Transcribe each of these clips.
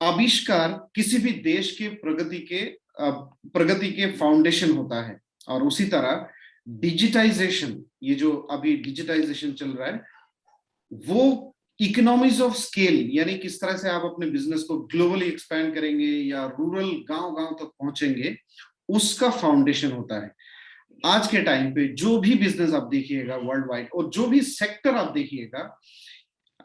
आविष्कार किसी भी देश के प्रगति के फाउंडेशन होता है। और उसी तरह डिजिटाइजेशन, ये जो अभी डिजिटाइजेशन चल रहा है, वो इकोनॉमीज ऑफ स्केल, यानी किस तरह से आप अपने बिजनेस को ग्लोबली एक्सपैंड करेंगे या रूरल गांव गांव तक पहुंचेंगे, उसका फाउंडेशन होता है। आज के टाइम पे जो भी बिजनेस आप देखिएगा वर्ल्ड वाइड, और जो भी सेक्टर आप देखिएगा,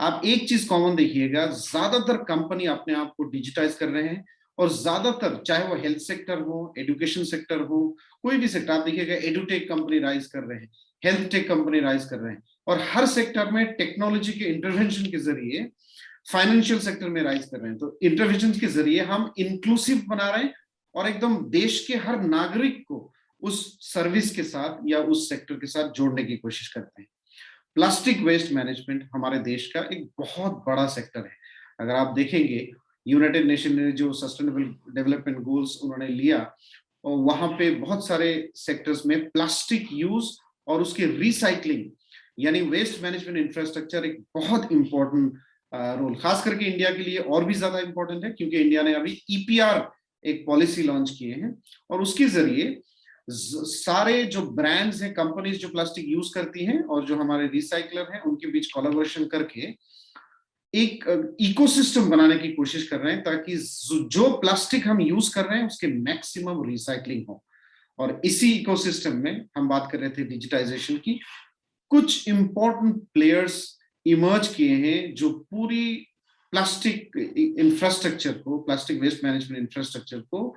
आप एक चीज कॉमन देखिएगा, ज्यादातर कंपनी अपने आप को डिजिटाइज कर रहे हैं। और ज्यादातर, चाहे वो हेल्थ सेक्टर हो, एजुकेशन सेक्टर हो, कोई भी सेक्टर आप देखिएगा, एडुटेक कंपनी राइज कर रहे हैं, हेल्थ टेक कंपनी राइज कर रहे हैं, और हर सेक्टर में टेक्नोलॉजी के इंटरवेंशन के जरिए, फाइनेंशियल सेक्टर में राइज कर रहे हैं। तो इंटरवेंशन के जरिए हम इंक्लूसिव बना रहे हैं और एकदम देश के हर नागरिक को उस सर्विस के साथ या उस सेक्टर के साथ जोड़ने की कोशिश करते हैं। प्लास्टिक वेस्ट मैनेजमेंट हमारे देश का एक बहुत बड़ा सेक्टर है। अगर आप देखेंगे, यूनाइटेड नेशन ने जो सस्टेनेबल डेवलपमेंट गोल्स उन्होंने लिया, और वहां पे बहुत सारे सेक्टर्स में प्लास्टिक यूज और उसके रिसाइकलिंग, यानी वेस्ट मैनेजमेंट इंफ्रास्ट्रक्चर एक बहुत इंपॉर्टेंट रोल, खास करके इंडिया के लिए और भी ज्यादा इंपॉर्टेंट है, क्योंकि इंडिया ने अभी ईपीआर एक पॉलिसी लॉन्च किए हैं, और उसके जरिए सारे जो ब्रांड्स हैं, कंपनीज जो प्लास्टिक यूज करती हैं और जो हमारे रिसाइकलर हैं, उनके बीच कोलैबोरेशन करके एक इकोसिस्टम बनाने की कोशिश कर रहे हैं, ताकि जो प्लास्टिक हम यूज कर रहे हैं उसके मैक्सिमम रिसाइकलिंग हो। और इसी इकोसिस्टम में हम बात कर रहे थे डिजिटाइजेशन की। कुछ इंपॉर्टेंट प्लेयर्स इमर्ज किए हैं जो पूरी प्लास्टिक इंफ्रास्ट्रक्चर को, प्लास्टिक वेस्ट मैनेजमेंट इंफ्रास्ट्रक्चर को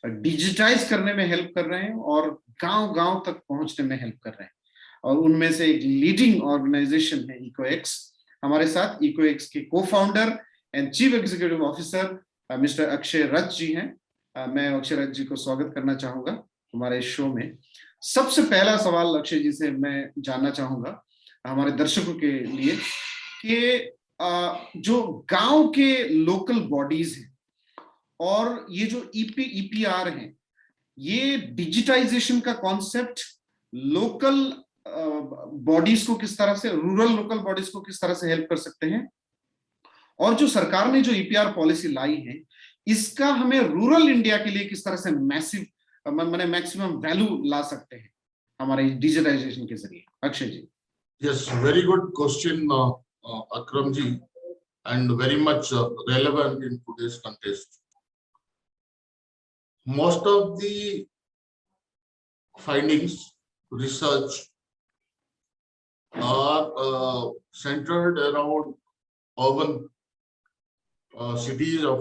डिजिटाइज करने में हेल्प कर रहे हैं और गांव गांव तक पहुंचने में हेल्प कर रहे हैं। और उनमें से एक लीडिंग ऑर्गेनाइजेशन है इकोएक्स। हमारे साथ इकोएक्स के co-founder and chief executive officer mister Akshay Rath ji हैं। मैं अक्षय रथ जी को स्वागत करना चाहूंगा हमारे शो में। सबसे पहला सवाल अक्षय जी से मैं जानना चाहूंगा हमारे दर्शकों के लिए कि जो गांव के लोकल बॉडीज हैं और ये जो ईपीआर है, ये डिजिटाइजेशन का कॉन्सेप्ट लोकल बॉडीज को किस तरह से, रूरल लोकल बॉडीज को किस तरह से हेल्प कर सकते हैं, और जो सरकार ने जो ईपीआर पॉलिसी लाई है, इसका हमें रूरल इंडिया के लिए किस तरह से मैक्सिमम वैल्यू ला सकते हैं हमारे डिजिटाइजेशन के जरिए। Akshay ji. Yes, very good question Akram ji, and very much relevant in today's context. Most of the findings, research are centered around urban cities of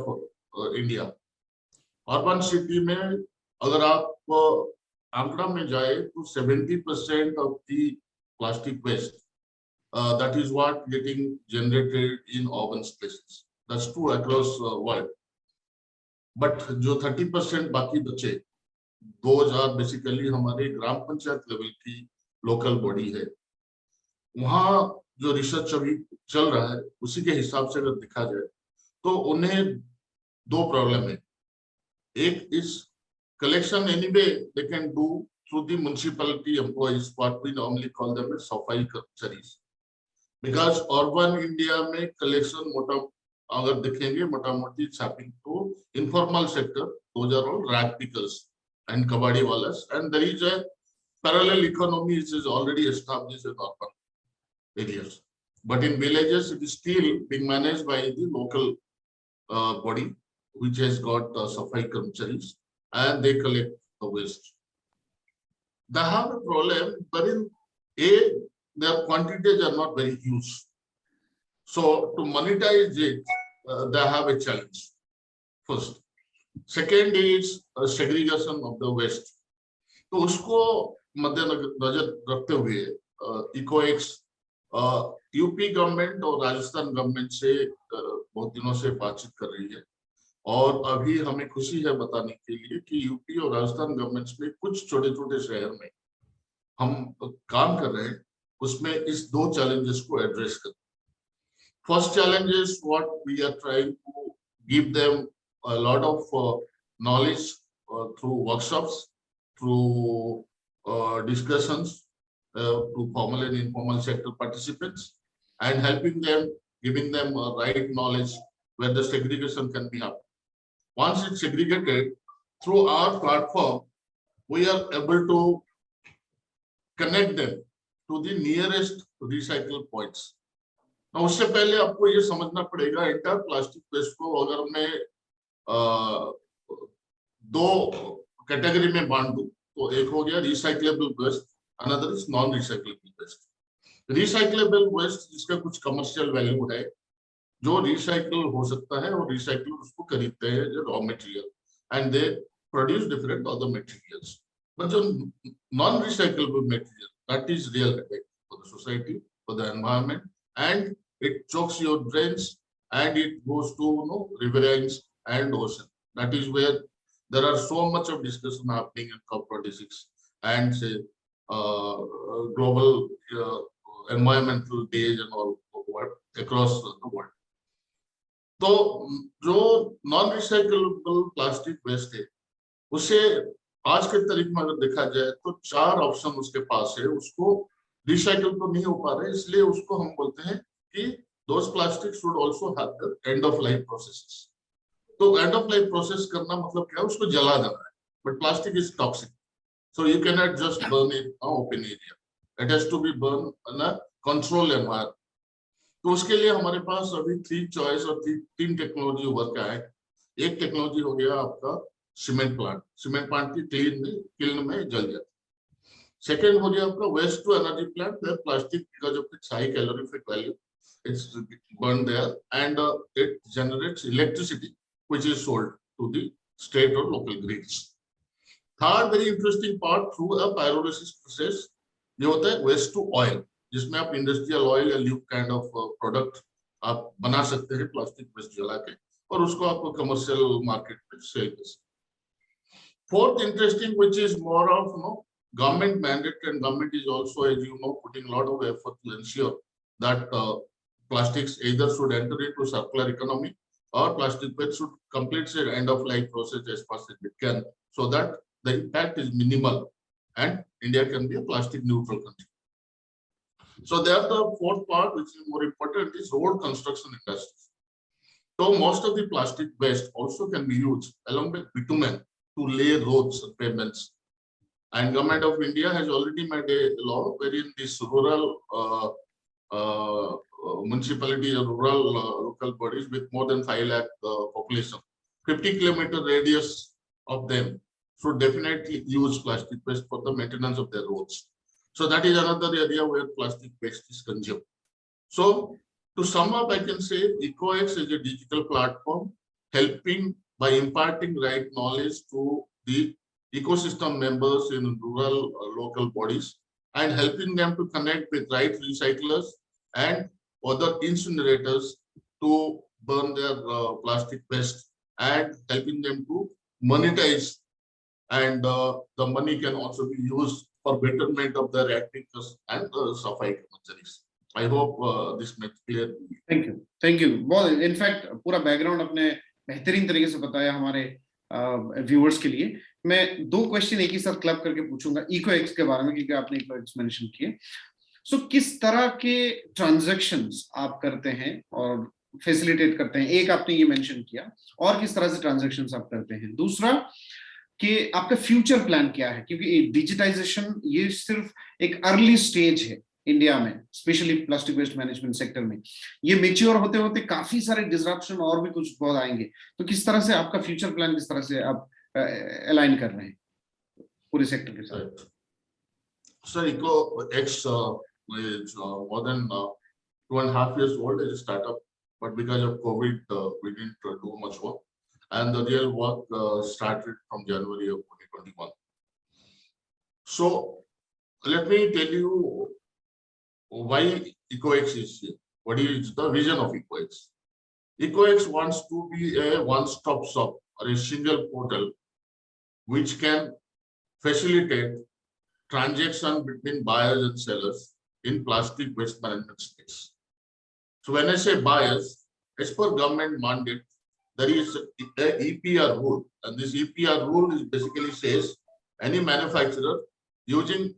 India. Urban city में अगर आप आंकड़ा में जाए तो 70% of the plastic waste that is what getting generated in urban spaces. That's true across world. But जो 30% बाकी बचे, दोज आर बेसिकली हमारे ग्राम पंचायत लेवल की लोकल बॉडी है। वहां जो रिसर्च अभी चल रहा है उसी के हिसाब से अगर देखा जाए तो उन्हें दो प्रॉब्लम है। एक is collection, anyway they can do through the municipality employees, what we normally call them सफाई कर्मचारीज, बिकॉज अर्बन इंडिया में कलेक्शन मोटा अगर देखेंगे मोटा मोटी शॉपिंग तो informal sector, those are all rag pickers and kabadi walas, and there is a parallel economy which is already established in urban areas, but in villages it is still being managed by the local body which has got safai karmacharis, and they collect the waste. They have a problem wherein their quantities are not very huge, so to monetize it they have a challenge. First, second is segregation of the waste. तो उसको मद्देनजर रखते हुए इकोएक्स UP government और Rajasthan government से बहुत दिनों से बातचीत कर रही है, और अभी हमें खुशी है बताने के लिए कि यूपी और राजस्थान गवर्नमेंट्स में कुछ छोटे छोटे शहर में हम काम कर रहे हैं, उसमें इस दो चैलेंजेस को एड्रेस कर। First challenge is what we are trying to give them a lot of knowledge through workshops, through discussions to formal and informal sector participants, and helping them, giving them right knowledge where the segregation can be happened. once it's segregated through our platform, we are able to connect them to the nearest recycle points. Now, उससे पहले आपको ये समझना पड़ेगा inter plastic waste को अगर मैं दो कैटेगरी में बांट दूं तो एक हो गया recyclable waste, another is non recyclable waste. Recyclable waste जिसका कुछ कमर्शियल वैल्यू है, जो रिसाइकल हो सकता है और रिसाइकल उसको खरीदते हैं जो raw material and they produce different other materials. But जो non recyclable material that is real headache for the society, for the environment, and it chokes your drains and it goes to riverines and ocean. That is where there are so much of discussion happening in COP26 and say global environmental days and all across the world. तो जो non recyclable plastic waste है उसे आज के तारीख में अगर देखा जाए तो 4 ऑप्शन उसके पास है. उसको रिसाइकल तो नहीं हो पा रहा है, इसलिए उसको हम बोलते हैं कि those plastics should also have the end of life processes. तो end of life process करना मतलब क्या है, उसको जला देना है. But plastic is toxic, so you cannot just burn it in an open area. It has to be burned in a controlled environment. तो उसके लिए हमारे पास अभी 3 चॉइस और 3 टेक्नोलॉजी उभर के आए. एक टेक्नोलॉजी हो गया आपका सीमेंट प्लांट. सीमेंट प्लांट की किल्न में जल जाता है. सेकेंड हो गया आपका waste to energy plant, where plastic because of its high calorific value it's burned there and it generates electricity which is sold to the state or local grids. Third very interesting part, through a pyrolysis process, ये होता है waste to oil, जिसमें आप industrial oil या lube kind of product आप बना सकते हैं प्लास्टिक वेस्ट जला के और उसको आप कमर्शियल मार्केट में सेल कर सकते. Fourth interesting, which is more of government mandate, and government is also, as you know, putting a lot of effort to ensure that plastics either should enter into circular economy or plastic waste should complete its end of life process as fast as it can, so that the impact is minimal and India can be a plastic neutral country. So there the fourth part, which is more important, is road construction industry. So most of the plastic waste also can be used along with bitumen to lay roads and pavements. And government of India has already made a law wherein this rural municipalities or rural local bodies with more than 5 lakh population, 50-kilometer radius of them should definitely use plastic waste for the maintenance of their roads. So that is another area where plastic waste is consumed. So to sum up, I can say EcoX is a digital platform helping by imparting right knowledge to the ecosystem members in rural local bodies and helping them to connect with right recyclers and other incinerators to burn their plastic waste and helping them to monetize, and the money can also be used for betterment of their activities and safai कर्मचारीज. I hope this makes clear. Thank you. बहुत in fact पूरा background अपने बेहतरीन तरीके से बताया हमारे viewers के लिए. मैं 2 क्वेश्चन एक ही साथ क्लब करके पूछूंगा EcoX के बारे में, क्योंकि आपने EcoX मेंशन किए. सो किस तरह के ट्रांजैक्शंस आप करते हैं और फैसिलिटेट करते हैं? एक आपने ये मेंशन किया, और किस तरह से ट्रांजैक्शंस आप करते हैं? दूसरा कि आपका फ्यूचर प्लान क्या है, क्योंकि डिजिटाइजेशन ये सिर्फ एक अर्ली स्टेज है इंडिया में, specially plastic waste management sector में. ये मैच्योर होते होते काफी सारे डिसरप्शन और भी कुछ बहुत आएंगे. तो किस तरह से आपका फ्यूचर प्लान, किस तरह से आप अलाइन कर रहे हैं पूरे सेक्टर के साथ? So EcoX is more than 2.5 years old as a startup, but because of COVID, we didn't do much work, and the real work started from January of 2021. So let me tell you why EcoX is here. What is the vision of EcoX? EcoX wants to be a one-stop shop or a single portal which can facilitate transaction between buyers and sellers in plastic waste management space. So when I say buyers, as per government mandate, there is a EPR rule, and this EPR rule is basically says any manufacturer using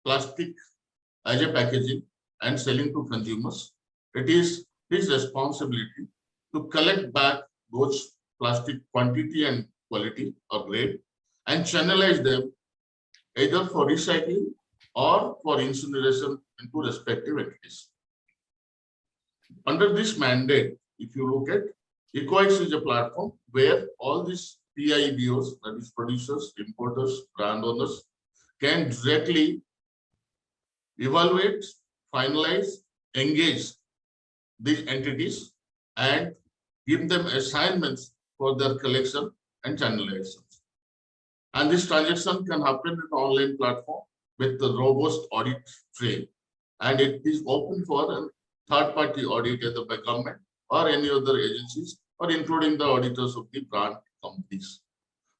plastic as a packaging and selling to consumers, it is his responsibility to collect back those plastic quantity and quality or grade and channelize them either for recycling or for incineration into respective entities. Under this mandate, if you look at Ecoex is a platform where all these PIBOs, that is producers, importers, brand owners, can directly evaluate, finalize, engage these entities and give them assignments for their collection and channelization. And this transaction can happen in an online platform with the robust audit trail. And it is open for a third-party audit either by government or any other agencies, or including the auditors of the brand companies.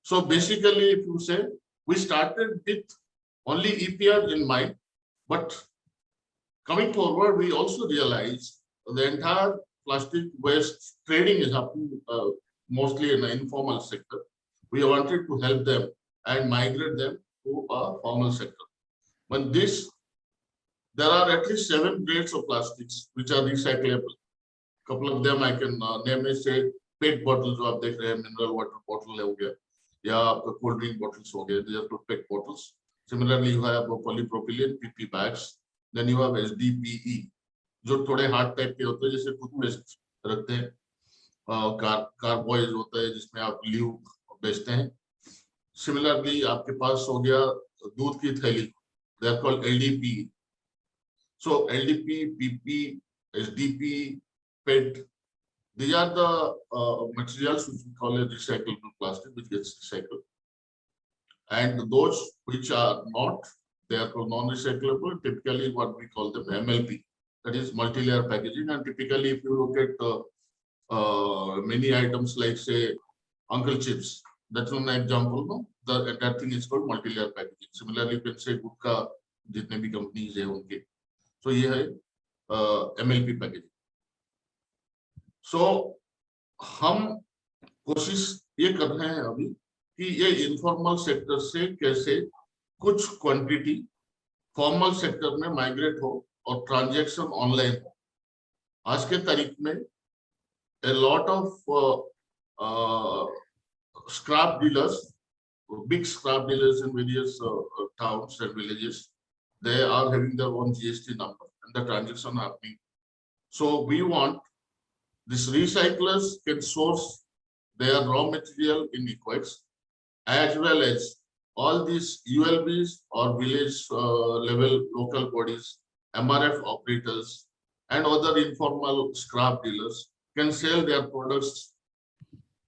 So basically, if you say, we started with only EPR in mind, but coming forward, we also realized the entire plastic waste trading is happening mostly in the informal sector. We wanted to help them and migrate them to a formal sector. But this, there are at least 7 grades of plastics which are recyclable. Couple of them I can name is say PET bottles जो आप देख रहे हैं, mineral water bottle हो गया, या आपका cold drink bottles हो गए, these are PET bottles. Similarly, you have polypropylene PP bags. Then you have SDPE, जो थोड़े hard type के होते हैं, जैसे टूथपेस्ट रखते हैं, कार्बोइड होता है जिसमें आप ल्यूक बेचते हैं. Similarly, आपके पास हो गया दूध की थैली, they are called LDPE. So LDP, PP, SDP, PET, these are the materials which we call a recyclable plastic, which gets recycled. And those which are not, they are called non-recyclable, typically what we call them MLP, that is multi-layer packaging. And typically, if you look at many items like say Uncle Chips, that's one example, no? That thing is called multi-layer packaging. Similarly, you can say Gupka, जितने भी companies हैं उनके, so ये है MLP packaging. So हम कोशिश ये कर रहे हैं अभी कि ये इनफॉर्मल सेक्टर से कैसे कुछ क्वांटिटी फॉर्मल सेक्टर में माइग्रेट हो और ट्रांजैक्शन ऑनलाइन हो. आज के तारीख में a lot of scrap dealers, big scrap dealers in various towns and villages, they are having their own GST number and the transaction happening. So we want these recyclers can source their raw material in Ecoex, as well as all these ULBs or village level local bodies, MRF operators, and other informal scrap dealers can sell their products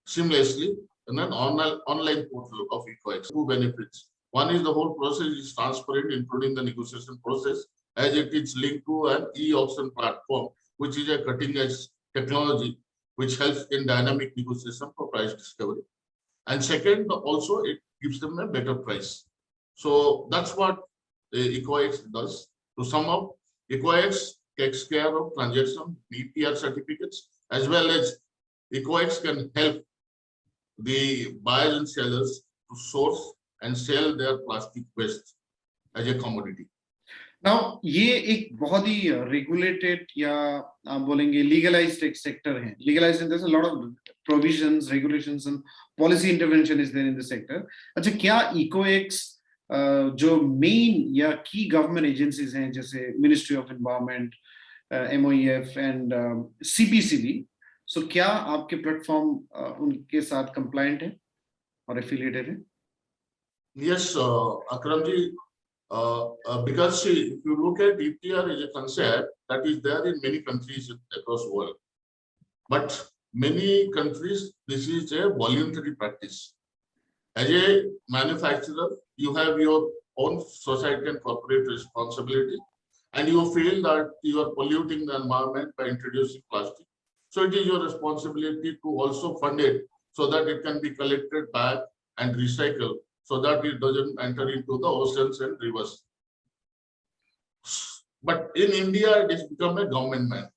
seamlessly in an online portal of Ecoex. 2 benefits. One is the whole process is transparent, including the negotiation process, as it is linked to an e-auction platform, which is a cutting-edge technology which helps in dynamic negotiation for price discovery. And second, also it gives them a better price. So that's what Ecoex does. To sum up, Ecoex takes care of transaction, EPR certificates, as well as Ecoex can help the buyers and sellers to source and sell their plastic waste as a commodity. Now, ये एक बहुत ही regulated या आप बोलेंगे legalized एक sector है. Legalized and there's a lot of provisions, regulations and policy intervention is there in the sector. अच्छा, क्या Ecoex जो main या key government agencies हैं जैसे Ministry of Environment, MOEF and CPCB, so क्या आपके platform उनके साथ compliant है और affiliated है? Yes, Akram ji. Because see, if you look at EPR as a concept that is there in many countries across the world, but many countries this is a voluntary practice. As a manufacturer, you have your own society and corporate responsibility, and you feel that you are polluting the environment by introducing plastic. So it is your responsibility to also fund it so that it can be collected back and recycled, so that it doesn't enter into the oceans and rivers. But in India, it has become a government mandate.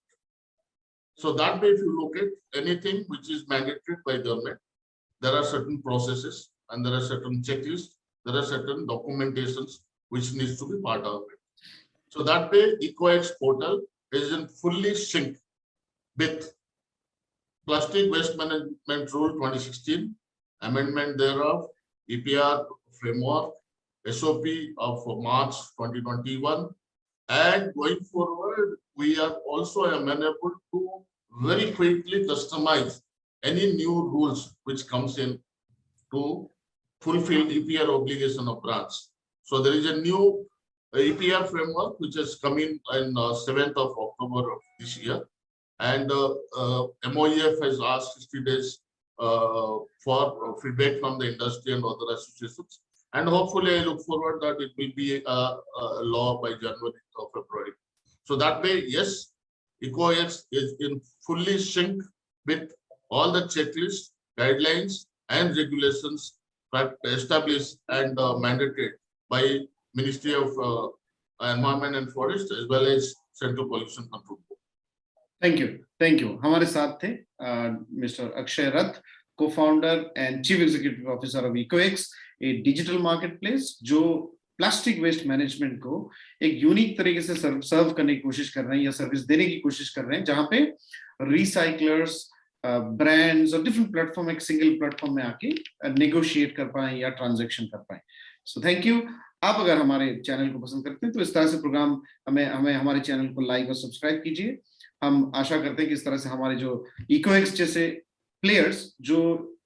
So that way, if you look at anything which is mandated by government, there are certain processes and there are certain checklists, there are certain documentations which needs to be part of it. So that way, Ecoex portal is in fully sync with Plastic Waste Management Rule 2016, amendment thereof, EPR framework, SOP of March 2021, and going forward, we are also amenable to very quickly customize any new rules which comes in to fulfill EPR obligation of brands. So there is a new EPR framework which has come in 7th of October of this year, and MOEF has asked 60 days for feedback from the industry and other associations, and hopefully I look forward that it will be a law by January or February. So that way, yes, EcoX is in fully sync with all the checklists, guidelines, and regulations that established and mandated by Ministry of Environment and Forest as well as Central Pollution Control Board. Thank you हमारे साथ थे mister Akshay Rath, co-founder and chief executive officer of EcoX, a digital marketplace जो plastic waste management को एक unique तरीके से सर्व करने की कोशिश कर रहे हैं या सर्विस देने की कोशिश कर रहे हैं, जहां पे रिसाइकलर्स, ब्रांड्स और डिफरेंट प्लेटफॉर्म एक सिंगल प्लेटफॉर्म में आके नेगोशिएट कर पाए या ट्रांजैक्शन कर पाए. So thank you. आप अगर हमारे चैनल को पसंद करते हैं तो इस तरह से प्रोग्राम हमें हमारे चैनल को लाइक और सब्सक्राइब कीजिए. हम आशा करते हैं कि इस तरह से हमारे जो EcoX जैसे प्लेयर्स जो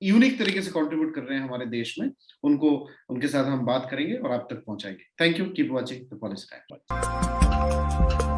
यूनिक तरीके से कंट्रीब्यूट कर रहे हैं हमारे देश में, उनके साथ हम बात करेंगे और आप तक पहुंचाएंगे. Thank you. Keep watching the policy time.